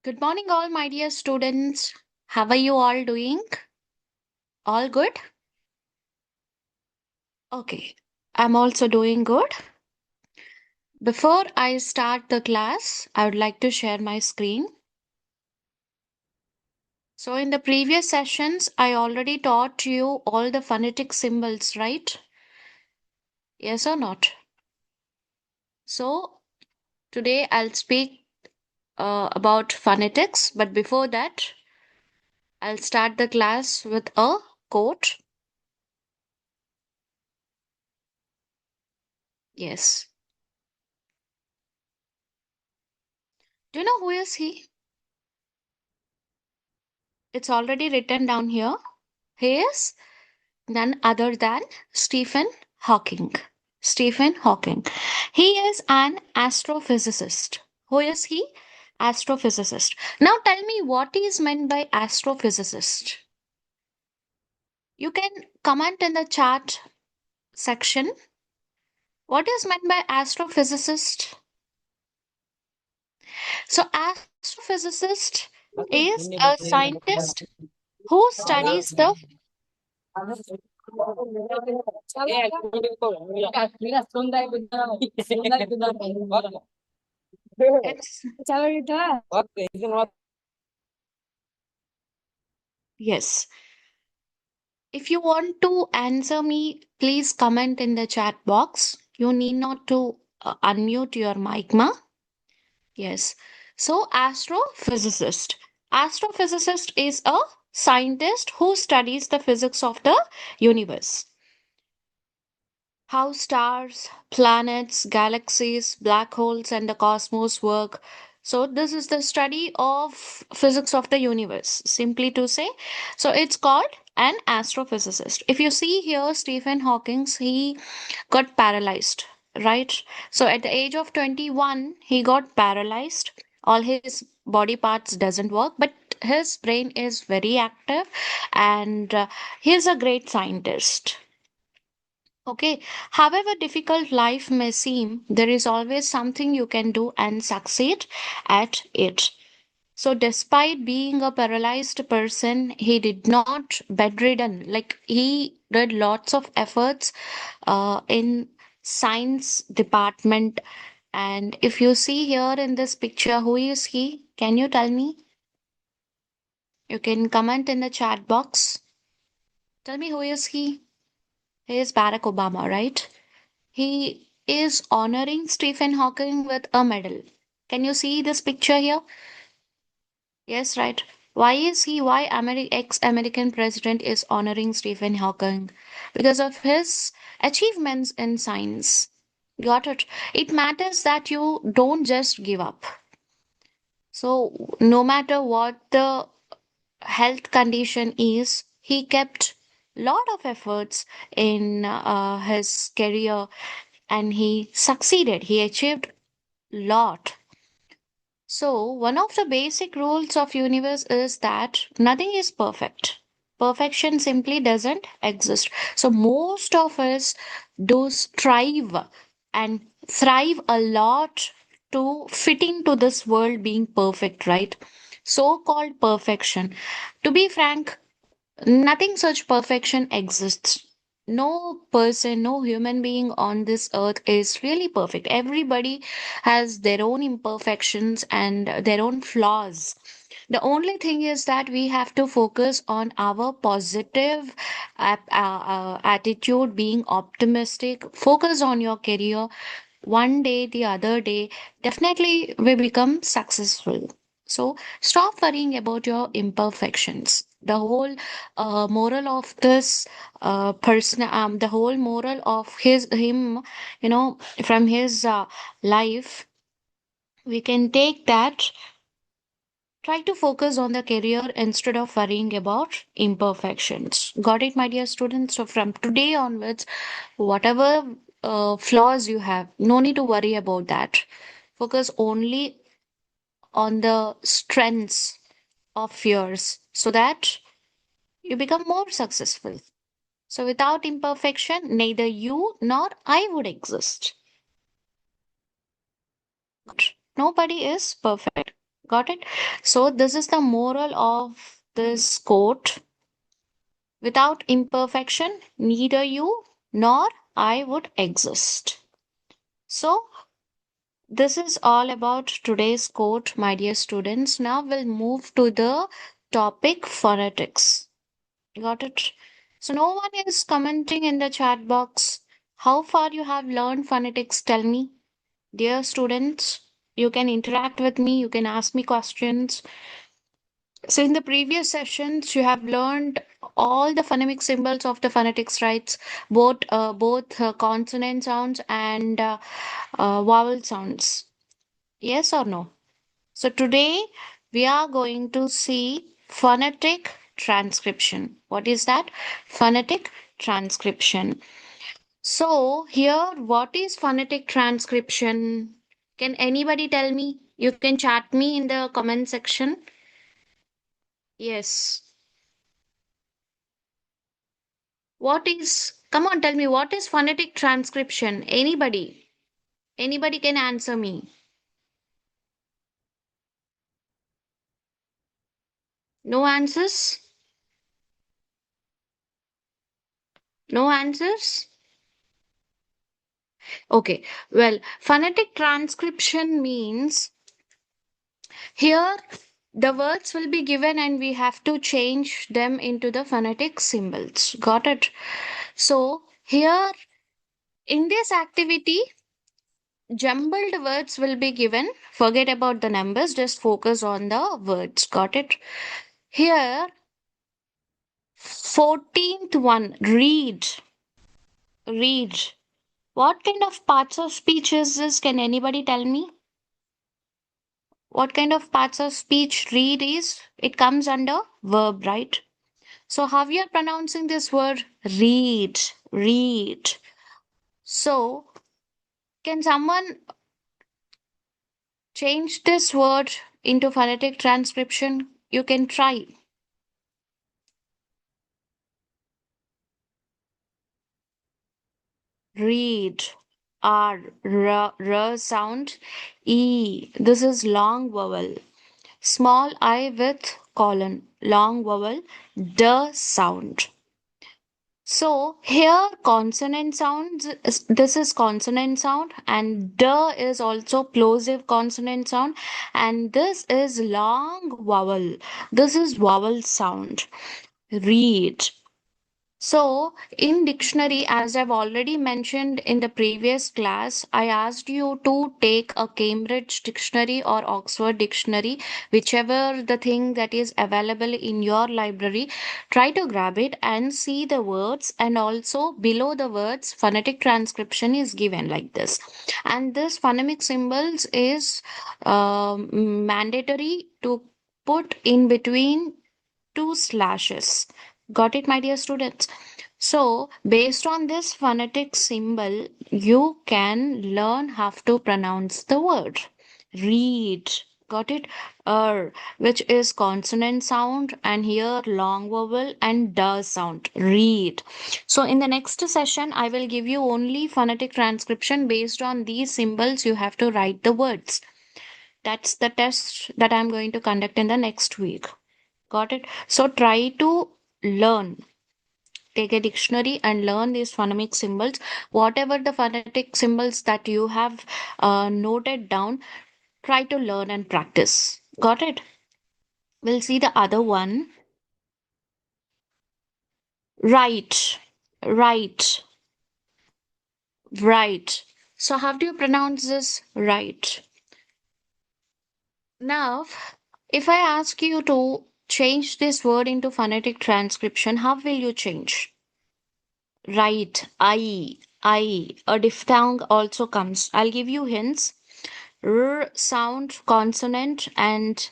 Good morning, all my dear students. How are you all doing? All good? Okay, I'm also doing good. Before I start the class, I would like to share my screen. So, in the previous sessions, I already taught you all the phonetic symbols, right? Yes or not? So, today I'll speak about phonetics, but before that, I'll start the class with a quote. Yes. Do you know who is he? It's already written down here. He is none other than Stephen Hawking. Stephen Hawking. He is an astrophysicist. Who is he? Astrophysicist. Now tell me what is meant by astrophysicist. You can comment in the chat section. What is meant by astrophysicist? So astrophysicist is a scientist who studies the it's yes. If you want to answer me, please comment in the chat box. You need not to unmute your mic, ma. Yes. So, astrophysicist. Astrophysicist is a scientist who studies the physics of the universe. How stars, planets, galaxies, black holes, and the cosmos work. So, this is the study of physics of the universe, simply to say. So, it's called an astrophysicist. If you see here, Stephen Hawking, he got paralyzed, right? So, at the age of 21, he got paralyzed. All his body parts doesn't work, but his brain is very active, and he's a great scientist. Okay, however difficult life may seem, there is always something you can do and succeed at it. So, despite being a paralyzed person, he did not bedridden. Like he did lots of efforts in science department. And if you see here in this picture, who is he? Can you tell me? You can comment in the chat box. Tell me who is he? He is Barack Obama, right? He is honoring Stephen Hawking with a medal. Can you see this picture here? Yes, right. Why ex-American president is honoring Stephen Hawking? Because of his achievements in science. Got it? It matters that you don't just give up. So, no matter what the health condition is, he kept lot of efforts in his career and he succeeded. He achieved lot. So one of the basic rules of universe is that nothing is perfect. Perfection simply doesn't exist. So most of us do strive and thrive a lot to fit into this world being perfect, right? So called perfection. To be frank, nothing such perfection exists. No person, no human being on this earth is really perfect. Everybody has their own imperfections and their own flaws. The only thing is that we have to focus on our positive attitude, being optimistic, focus on your career. One day, the other day, definitely we become successful. So stop worrying about your imperfections. The whole moral of this person, the whole moral of him, from his life, we can take that. Try to focus on the career instead of worrying about imperfections. Got it, my dear students? So from today onwards, whatever flaws you have, no need to worry about that. Focus only on the strengths of yours so that you become more successful. So without imperfection, neither you nor I would exist. Nobody is perfect. Got it? So this is the moral of this quote. Without imperfection, neither you nor I would exist. So this is all about today's quote, my dear students. Now we'll move to the topic phonetics. Got it? So no one is commenting in the chat box. How far you have learned phonetics? Tell me. Dear students, you can interact with me, you can ask me questions. So in the previous sessions, you have learned all the phonemic symbols of the phonetics, right? Both consonant sounds and vowel sounds. Yes or no? So today we are going to see phonetic transcription. What is that? Phonetic transcription. So here, what is phonetic transcription? Can anybody tell me? You can chat me in the comment section. Yes. What is, come on, tell me, what is phonetic transcription? Anybody? Anybody can answer me. No answers? No answers? Okay. Well, phonetic transcription means here the words will be given and we have to change them into the phonetic symbols. Got it? So here in this activity, jumbled words will be given. Forget about the numbers, just focus on the words. Got it? Here, 14th one, read. Read. What kind of parts of speech is this? Can anybody tell me? What kind of parts of speech read is? It comes under verb, right? So, how you are pronouncing this word? Read. Read. So, can someone change this word into phonetic transcription? You can try. Read. R sound. E. This is long vowel. Small I with colon. Long vowel. D sound. So here consonant sounds, this is consonant sound and D is also plosive consonant sound and this is long vowel. This is vowel sound. Read. So, in dictionary, as I've already mentioned in the previous class, I asked you to take a Cambridge dictionary or Oxford dictionary, whichever the thing that is available in your library. Try to grab it and see the words, and also below the words, phonetic transcription is given like this. And this phonemic symbols is mandatory to put in between two slashes. Got it, my dear students? So, based on this phonetic symbol, you can learn how to pronounce the word. Read. Got it? Which is consonant sound, and here long vowel and does sound. Read. So, in the next session, I will give you only phonetic transcription based on these symbols. You have to write the words. That's the test that I'm going to conduct in the next week. Got it? So try to learn. Take a dictionary and learn these phonemic symbols. Whatever the phonetic symbols that you have noted down, try to learn and practice. Got it? We'll see the other one. Right. Right. Right. So how do you pronounce this? Right. Now, if I ask you to change this word into phonetic transcription, how will you change? Right, I. A diphthong also comes. I'll give you hints. R sound consonant and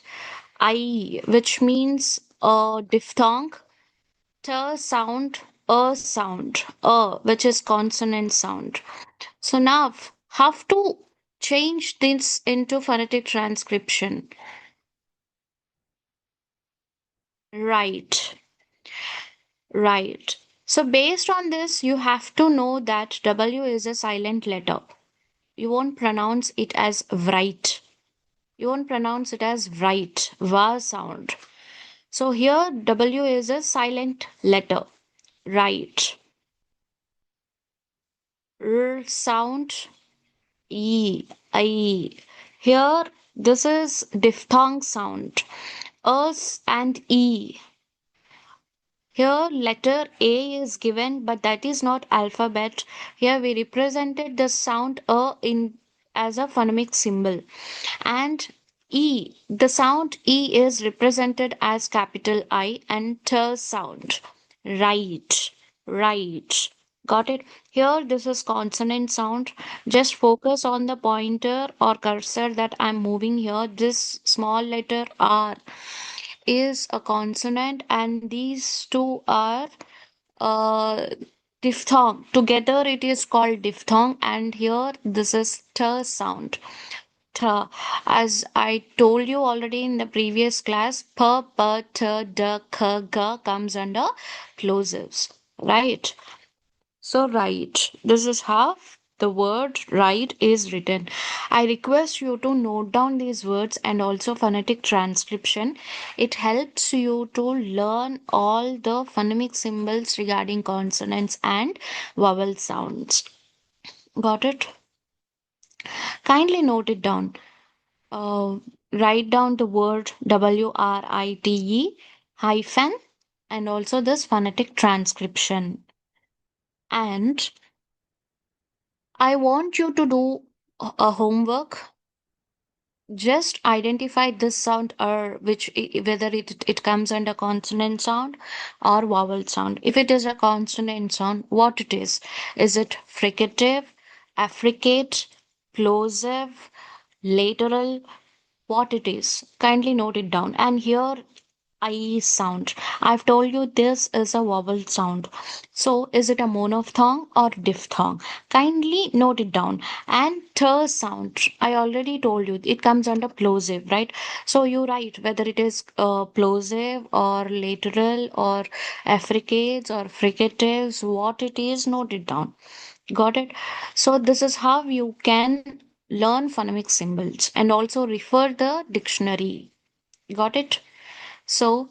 I, which means a diphthong. T sound, which is consonant sound. So now, have to change this into phonetic transcription. Right, right. So based on this, you have to know that W is a silent letter. You won't pronounce it as write. You won't pronounce it as right, va sound. So here W is a silent letter, right. R sound, E, I. Here this is diphthong sound, us and E. Here letter A is given, but that is not alphabet. Here we represented the sound A in as a phonemic symbol. And E, the sound E is represented as capital I and T sound. Right, right. Got it? Here this is consonant sound. Just focus on the pointer or cursor that I'm moving here. This small letter R is a consonant, and these two are uh, diphthong. Together it is called diphthong, and here this is T sound. T. As I told you already in the previous class, P, P, T, D, K, G comes under plosives, right? So, right, this is how the word right is written. I request you to note down these words and also phonetic transcription. It helps you to learn all the phonemic symbols regarding consonants and vowel sounds. Got it? Kindly note it down. Uh, Write down the word WRITE hyphen and also this phonetic transcription. And I want you to do a homework. Just identify this sound or whether it comes under consonant sound or vowel sound. If it is a consonant sound, what it is? Is it fricative, affricate, plosive, lateral? What it is? Kindly note it down. And here I sound. I've told you this is a vowel sound. So is it a monophthong or diphthong? Kindly note it down. And T sound. I already told you it comes under plosive, right? So you write whether it is plosive or lateral or affricates or fricatives, what it is, note it down. Got it? So this is how you can learn phonemic symbols and also refer the dictionary. Got it? So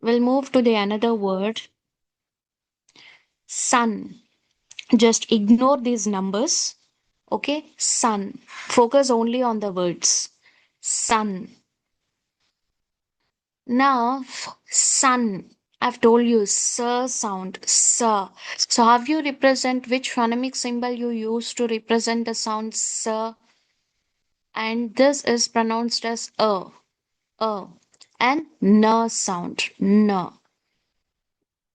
we'll move to the another word, sun. Just ignore these numbers. Okay, sun. Focus only on the words. Sun. Now, sun. I've told you, sir sound, sir. So, have you represent which phonemic symbol you use to represent the sound sir? And this is pronounced as a, and n sound, n.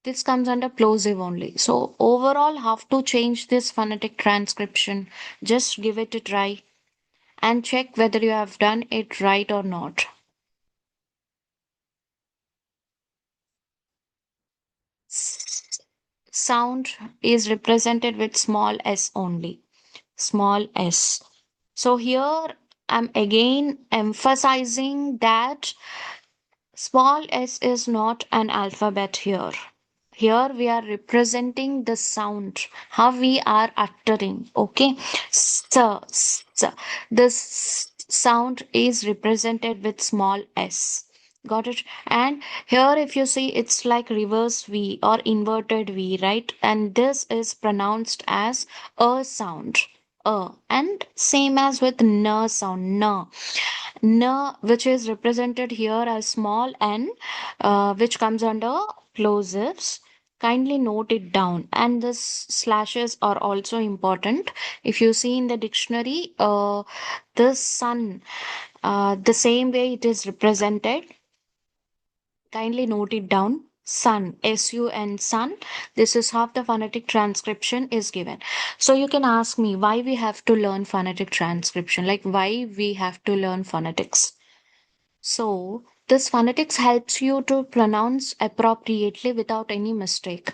This comes under plosive only. So overall, have to change this phonetic transcription. Just give it a try and check whether you have done it right or not. S- Sound is represented with small s only. Small s. So here I'm again emphasizing that small s is not an alphabet here. Here we are representing the sound, how we are uttering. Okay, s, s. This sound is represented with small s. Got it? And here, if you see, it's like reverse V or inverted V, right? And this is pronounced as a sound. And same as with n sound, n. N, which is represented here as small n, which comes under plosives. Kindly note it down. And this slashes are also important. If you see in the dictionary, the sun, the same way it is represented. Kindly note it down. Sun, S-U-N, sun. This is how the phonetic transcription is given. So you can ask me why we have to learn phonetic transcription, like why we have to learn phonetics. So this phonetics helps you to pronounce appropriately without any mistake.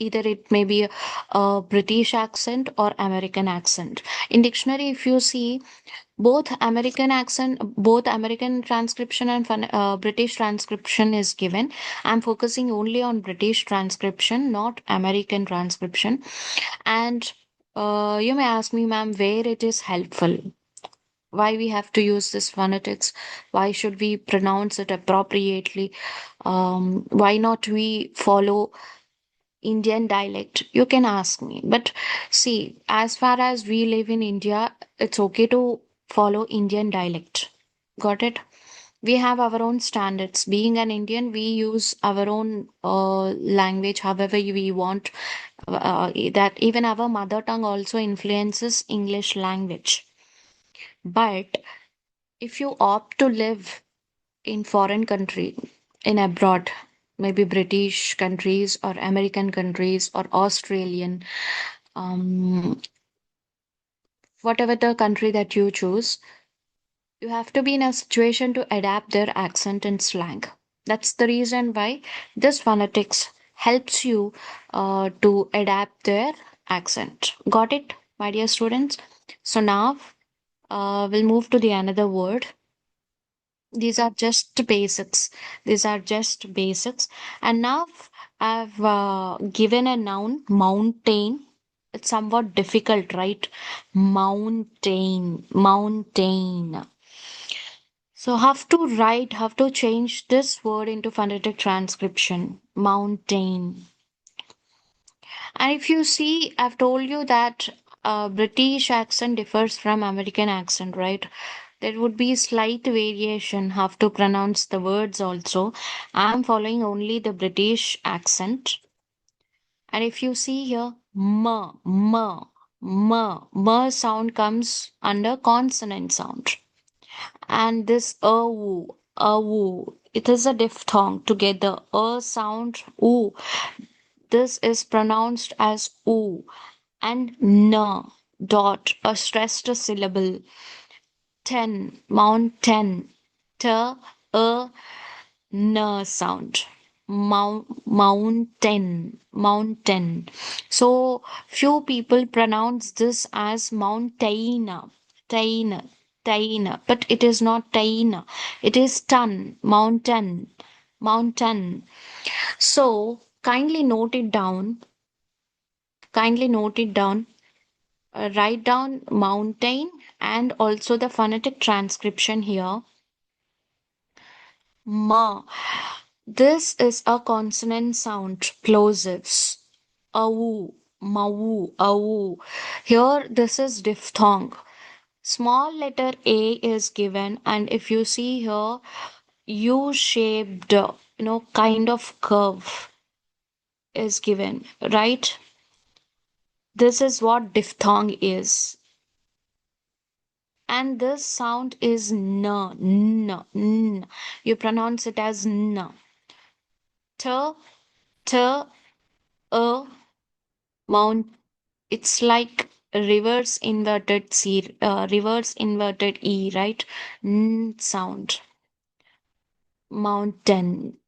Either it may be a British accent or American accent. In dictionary, if you see, both American accent, both American transcription and British transcription is given. I'm focusing only on British transcription, not American transcription. And you may ask me, ma'am, where it is helpful. Why we have to use this phonetics? Why should we pronounce it appropriately? Why not we follow Indian dialect? You can ask me. But see, as far as we live in India, it's okay to follow Indian dialect. Got it? We have our own standards. Being an Indian, we use our own language however we want. That even our mother tongue also influences English language. But if you opt to live in foreign country, in abroad, maybe British countries or American countries or Australian, um, whatever the country that you choose, you have to be in a situation to adapt their accent and slang. That's the reason why this phonetics helps you to adapt their accent. Got it, my dear students? So now we'll move to the another word. These are just basics. These are just basics. And now I've given a noun, mountain. It's somewhat difficult, right? Mountain, mountain. So have to change this word into phonetic transcription. Mountain. And if you see, I've told you that British accent differs from American accent, right? There would be slight variation, have to pronounce the words also. I'm following only the British accent. And if you see here, m sound comes under consonant sound. And this it is a diphthong together. A sound, oo. This is pronounced as oo. And n, dot, a stressed syllable. Ten, mountain. T, a, n sound. Mountain, mountain. So few people pronounce this as mountain, tain, tain, but it is not tain. It is ton, mountain, mountain. So kindly note it down. Kindly note it down. Write down mountain and also the phonetic transcription here. Ma. This is a consonant sound, plosives. Awu, mawu, awu. Here, this is diphthong. Small letter A is given, and if you see here, U-shaped, kind of curve is given, right? This is what diphthong is. And this sound is n, n, n. You pronounce it as n. T, t, a, mount. It's like reverse inverted C, reverse inverted E, right? N sound. Mountain.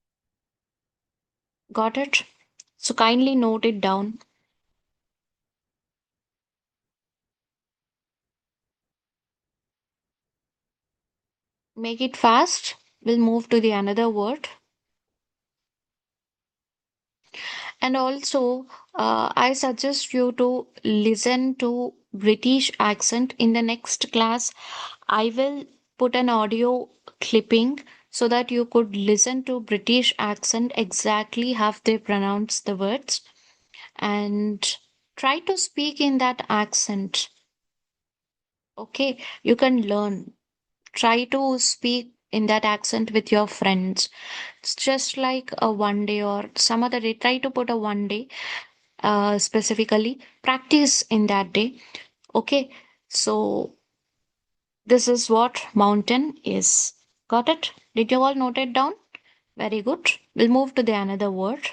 Got it? So kindly note it down. Make it fast. We'll move to the another word. And also, I suggest you to listen to British accent in the next class. I will put an audio clipping so that you could listen to British accent exactly how they pronounce the words and try to speak in that accent. Okay, you can learn. Try to speak in that accent with your friends. It's just like a one day or some other day. Try to put a one day specifically. Practice in that day. Okay, so this is what mountain is. Got it? Did you all note it down? Very good. We'll move to the another word.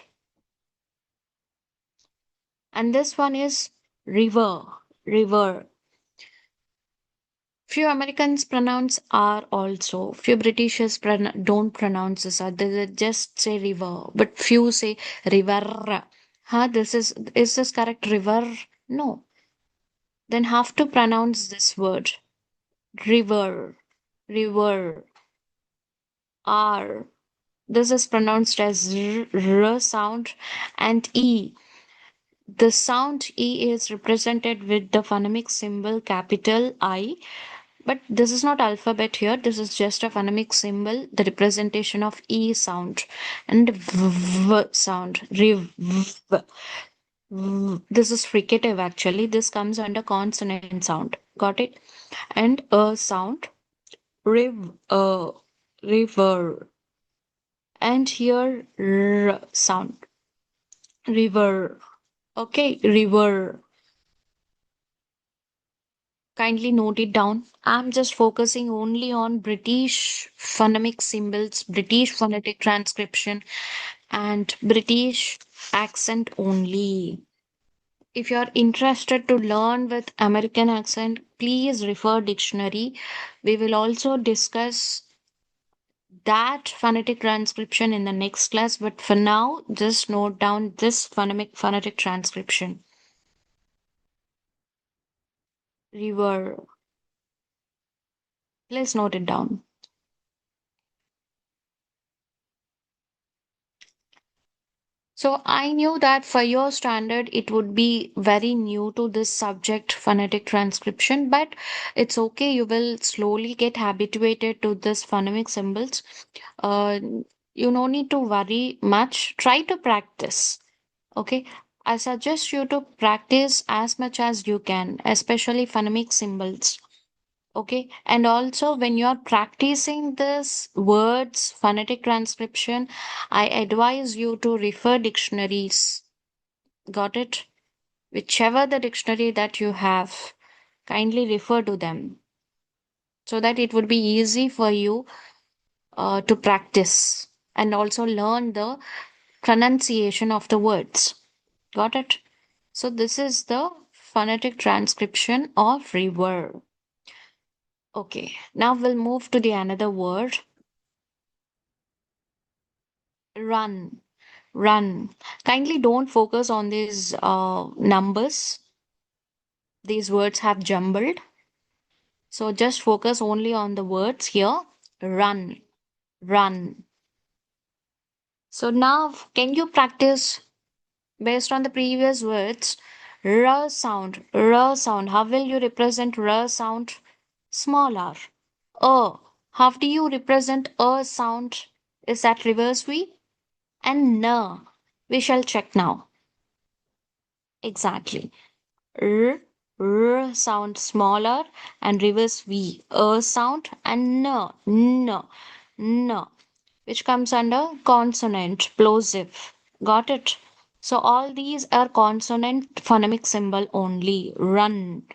And this one is river. River. Few Americans pronounce R also. Few Britishers don't pronounce this R. They just say river. But few say river. Huh? Is this correct? River? No. Then have to pronounce this word. River. River. R. This is pronounced as R sound and E. The sound E is represented with the phonemic symbol capital I, But this is not alphabet here. This is just a phonemic symbol, the representation of E sound and V sound. This is fricative actually. This comes under consonant sound. Got it? And a sound. Riv, river. And here R sound. River. Okay, river. Kindly note it down. I'm just focusing only on British phonemic symbols, British phonetic transcription, and British accent only. If you're interested to learn with American accent, please refer dictionary. We will also discuss that phonetic transcription in the next class, but for now, just note down this phonetic transcription. River. Please note it down. So I knew that for your standard, it would be very new to this subject, phonetic transcription, but it's okay. You will slowly get habituated to this phonemic symbols. Uh, you no need to worry much. Try to practice. Okay. I suggest you to practice as much as you can, especially phonemic symbols. Okay. And also, when you're practicing this words, phonetic transcription, I advise you to refer dictionaries. Got it? Whichever the dictionary that you have, kindly refer to them so that it would be easy for you to practice and also learn the pronunciation of the words. Got it? So, this is the phonetic transcription of river. Okay, now we'll move to the another word. Run, run. Kindly don't focus on these numbers. These words have jumbled. So just focus only on the words here. Run, run. So now, can you practice based on the previous words? R sound, R sound. How will you represent R sound? Small r. How do you represent a sound? Is that reverse V? And N. We shall check now. Exactly. R sound smaller and reverse V. Sound and N, which comes under consonant, plosive. Got it? So all these are consonant phonemic symbol only. Run.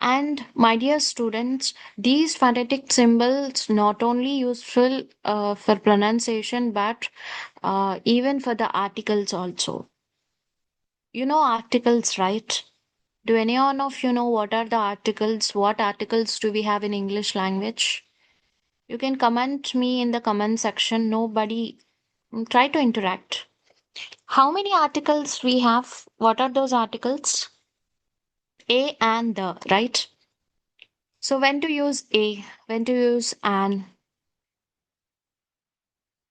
And my dear students, these phonetic symbols not only useful for pronunciation but even for the articles also. You know articles, right? Do any one of you know what are the articles? What articles do we have in English language? You can comment me in the comment section. Nobody try to interact. How many articles we have? What are those articles? A and the, right? So when to use a, when to use an,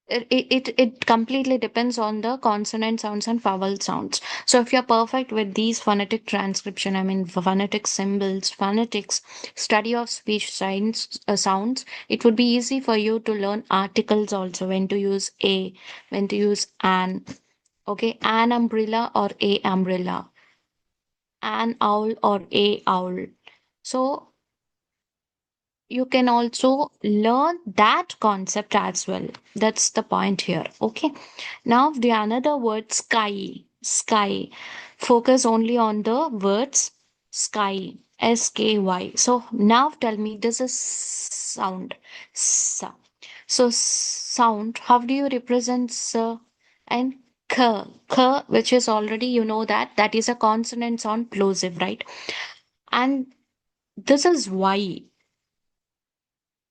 it completely depends on the consonant sounds and vowel sounds. So if you're perfect with these phonetic transcription, I mean phonetic symbols, phonetics, study of speech signs, sounds, it would be easy for you to learn articles also, when to use a, when to use an. Okay, an umbrella or a umbrella, an owl or a owl. So you can also learn that concept as well. That's the point here. Okay. Now the another word, sky. Sky. Focus only on the words sky. SKY. So now tell me, this is sound. So sound, how do you represent s and k? K, which is already, you know, that is a consonant sound, plosive, right? And this is Y.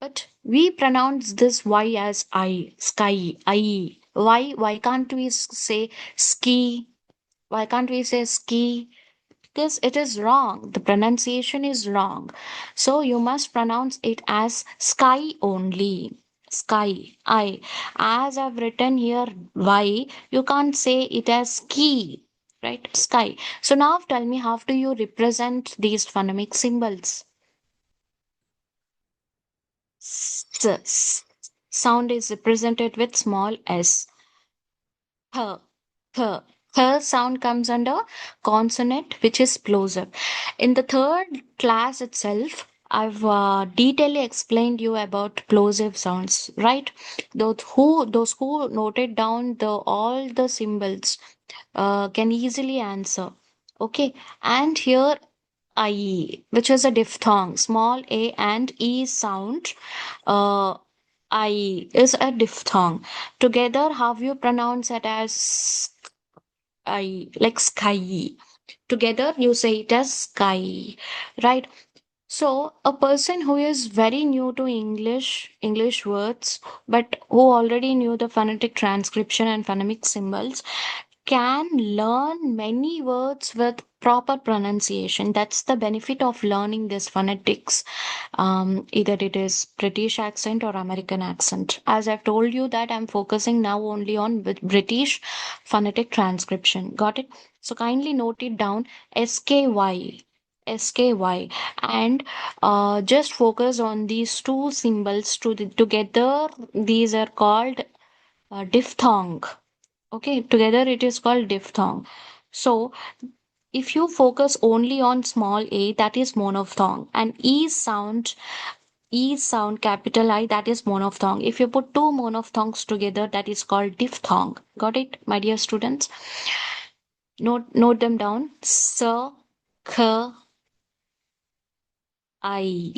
But we pronounce this Y as I, sky, I. Why can't we say ski? Why can't we say ski? Because it is wrong. The pronunciation is wrong. So you must pronounce it as sky only. Sky, I. As I've written here Y, you can't say it as ski, right? Sky. So now tell me, how do you represent these phonemic symbols? S sound is represented with small s. H, H. H sound comes under consonant, which is plosive. In the third class itself, I've detailedly explained you about plosive sounds, right? Those who noted down the all the symbols can easily answer. Okay, and here I, which is a diphthong, small a and e sound. Uh, I is a diphthong. Together, how you pronounce it as I, like sky. Together, you say it as sky, right? So, a person who is very new to English words, but who already knew the phonetic transcription and phonemic symbols, can learn many words with proper pronunciation. That's the benefit of learning this phonetics. Either it is British accent or American accent. As I've told you that I'm focusing now only on British phonetic transcription. Got it? So kindly note it down. SKY. SKY, and just focus on these two symbols together. These are called diphthong. Okay, together it is called diphthong. So if you focus only on small a, that is monophthong, and e sound capital I, that is monophthong. If you put two monophthongs together, that is called diphthong. Got it, my dear students? Note them down. S, k, I,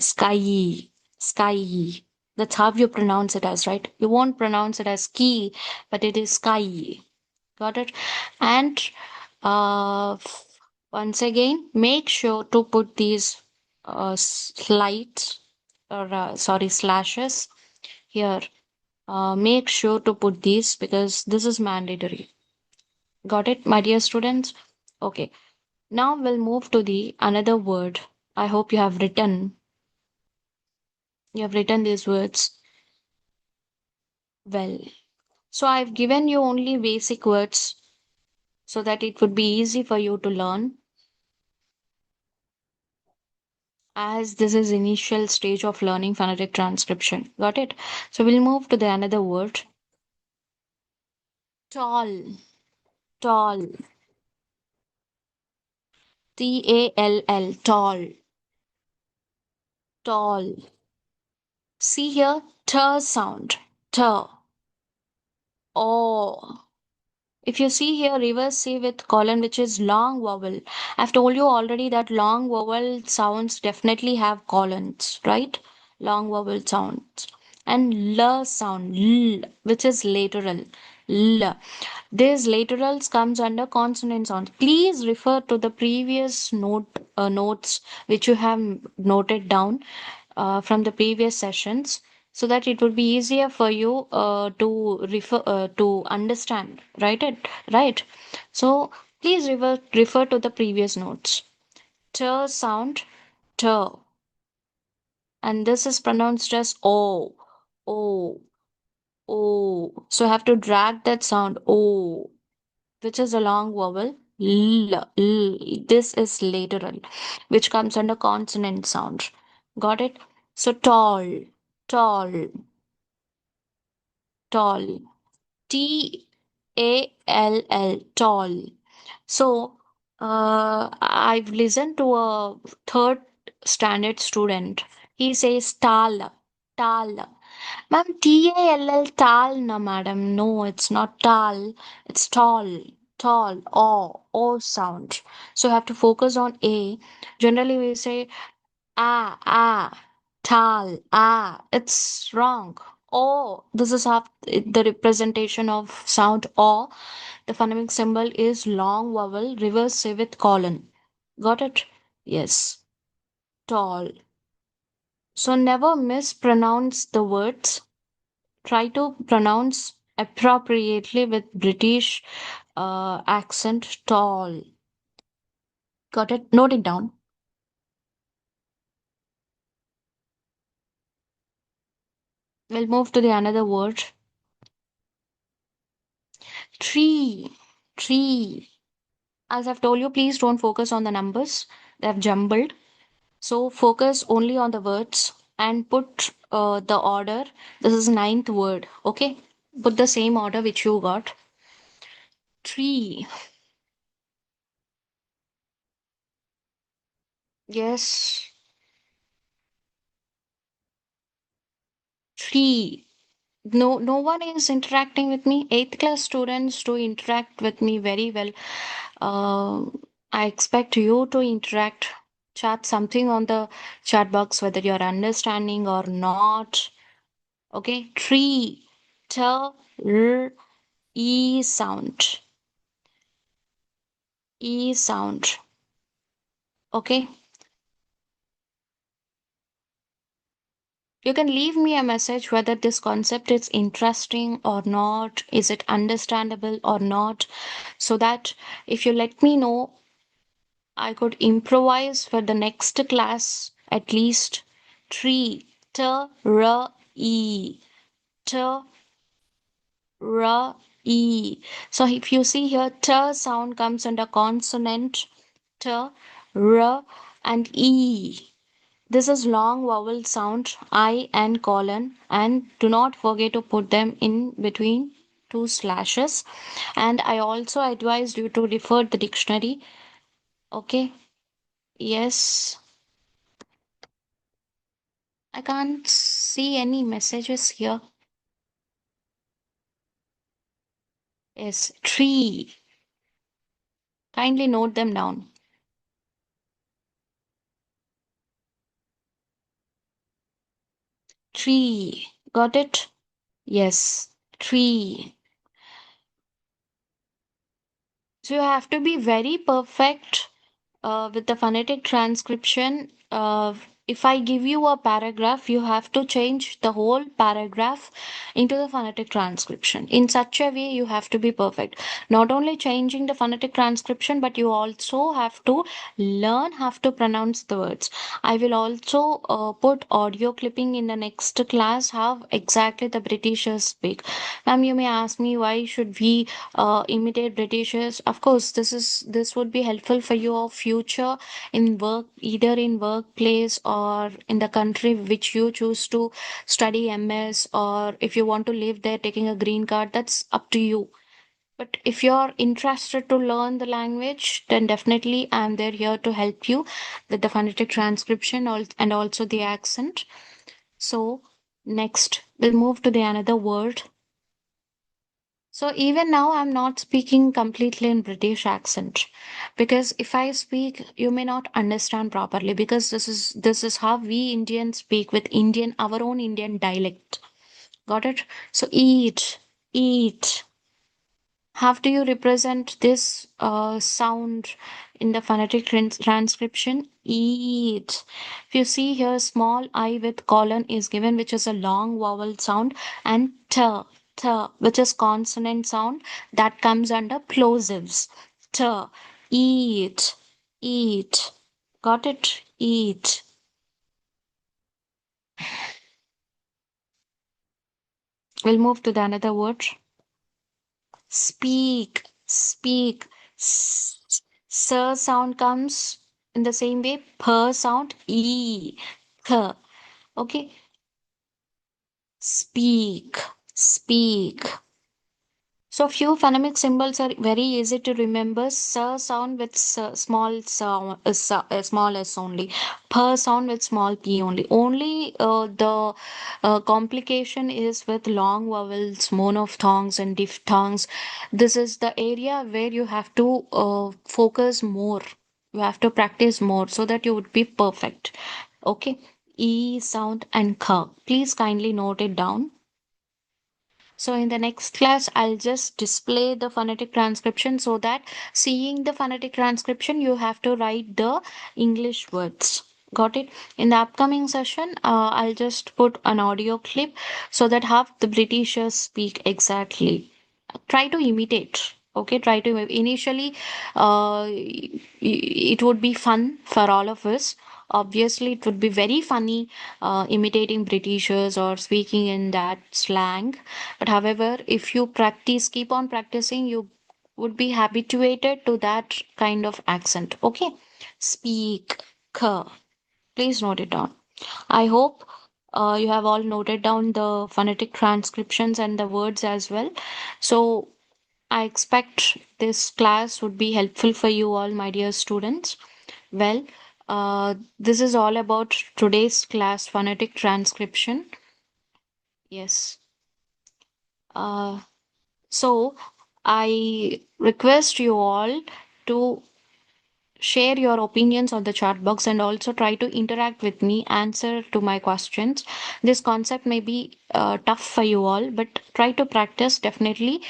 sky. That's how you pronounce it as, right? You won't pronounce it as key, but it is sky. Got it? And once again, make sure to put these slides or sorry, slashes here. Make sure to put these because this is mandatory. Got it, my dear students? Okay. Now we'll move to the another word. I hope you have written these words well. So I've given you only basic words so that it would be easy for you to learn, as this is initial stage of learning phonetic transcription. Got it? So we'll move to the another word. Tall. Tall. Tall. Tall. Tall. See here, t sound. T. Oh. If you see here, reverse C with colon, which is long vowel. I've told you already that long vowel sounds definitely have colons, right? Long vowel sounds. And L sound, L, which is lateral. L. This laterals comes under consonant sound. Please refer to the previous notes which you have noted down from the previous sessions, so that it would be easier for you to understand, right. So please refer to the previous notes. T sound, t, and this is pronounced as o o. So I have to drag that sound o, which is a long vowel. L. This is lateral, which comes under consonant sound. Got it? So tall, tall. Tall, tall. So, I've listened to a third standard student. He says tall. Ma'am, Tall, tall, no, madam. No, it's not tall. It's tall. O sound. So, you have to focus on A. Generally, we say tall, it's wrong. Oh, this is how the representation of sound O. The phonemic symbol is long vowel, reverse say with colon. Got it? Yes, tall. So never mispronounce the words. Try to pronounce appropriately with British accent. Tall. Got it? Note it down. We'll move to the another word. Tree. Tree. As I've told you, please don't focus on the numbers. They've jumbled. So focus only on the words. and put the order. This is ninth word. Okay, put the same order which you got. Tree. Yes, tree. No one is interacting with me. Eighth class students to interact with me very well. uh, I expect you to interact, chat something on the chat box whether you're understanding or not. Okay, tree. T r e sound. E sound. Okay, you can leave me a message whether this concept is interesting or not, is it understandable or not, so that if you let me know, I could improvise for the next class at least. Tree. T r e. T r e. So if you see here, t sound comes under consonant t, r, and e. This is long vowel sound I and colon, and do not forget to put them in between two slashes. And I also advised you to refer the dictionary. Okay. Yes. I can't see any messages here. Yes, tree. Kindly note them down. Tree. Got it? Yes, tree. So you have to be very perfect with the phonetic transcription. If I give you a paragraph, you have to change the whole paragraph into the phonetic transcription. In such a way, you have to be perfect. Not only changing the phonetic transcription, but you also have to learn how to pronounce the words. I will also put audio clipping in the next class, how exactly the Britishers speak. Ma'am, you may ask me why should we imitate Britishers? Of course, this would be helpful for your future in work, either in workplace or in the country which you choose to study MS, or if you want to live there taking a green card, that's up to you. But if you're interested to learn the language, then definitely I'm there here to help you with the phonetic transcription and also the accent. So next, we'll move to the another word. So even now, I'm not speaking completely in British accent, because if I speak, you may not understand properly, because this is how we Indians speak with Indian, our own Indian dialect. Got it? So eat, eat. How do you represent this sound in the phonetic transcription? Eat. If you see here, small I with colon is given, which is a long vowel sound, and t, which is consonant sound, that comes under plosives. T, eat, eat. Got it? Eat. We'll move to the another word. Speak, speak. S sound comes in the same way. Per sound, e, k. Okay, speak, speak. So few phonemic symbols are very easy to remember. S sound with small sound, small s only. Per sound with small p only. Only the complication is with long vowels, monophthongs and diphthongs. This is the area where you have to focus more. You have to practice more so that you would be perfect. Okay. E sound and k. Please kindly note it down. So in the next class, I'll just display the phonetic transcription, so that seeing the phonetic transcription, you have to write the English words. Got it? In the upcoming session, I'll just put an audio clip so that how the Britishers speak exactly. Try to imitate. Okay, try to initially, it would be fun for all of us. Obviously, it would be very funny imitating Britishers or speaking in that slang. But however, if you practice, keep on practicing, you would be habituated to that kind of accent. Okay, speak, k. Please note it down. I hope You have all noted down the phonetic transcriptions and the words as well. So I expect this class would be helpful for you all, my dear students. Well, this is all about today's class, phonetic transcription. Yes. Uh, so I request you all to share your opinions on the chat box and also try to interact with me, answer to my questions. This concept may be tough for you all, but try to practice. Definitely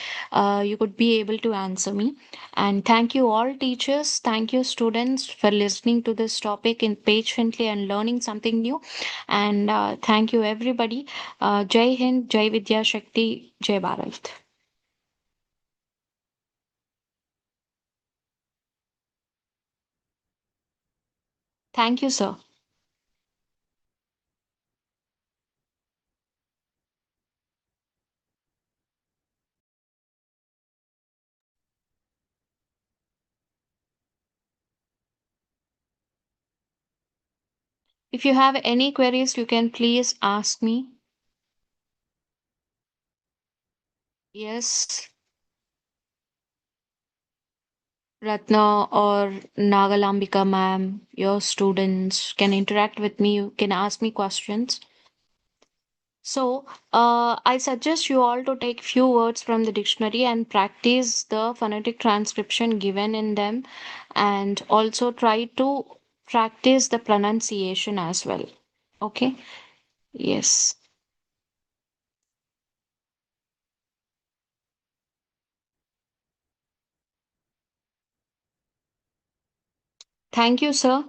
you could be able to answer me. And thank you all teachers, thank you students for listening to this topic in patiently and learning something new. And thank you everybody. Jai Hind, Jai Vidya Shakti, Jai Bharat. Thank you, sir. If you have any queries, you can please ask me. Yes, Ratna or Nagalambika ma'am, your students can interact with me. You can ask me questions. So, I suggest you all to take few words from the dictionary and practice the phonetic transcription given in them, and also try to practice the pronunciation as well. Okay? Yes. Thank you, sir.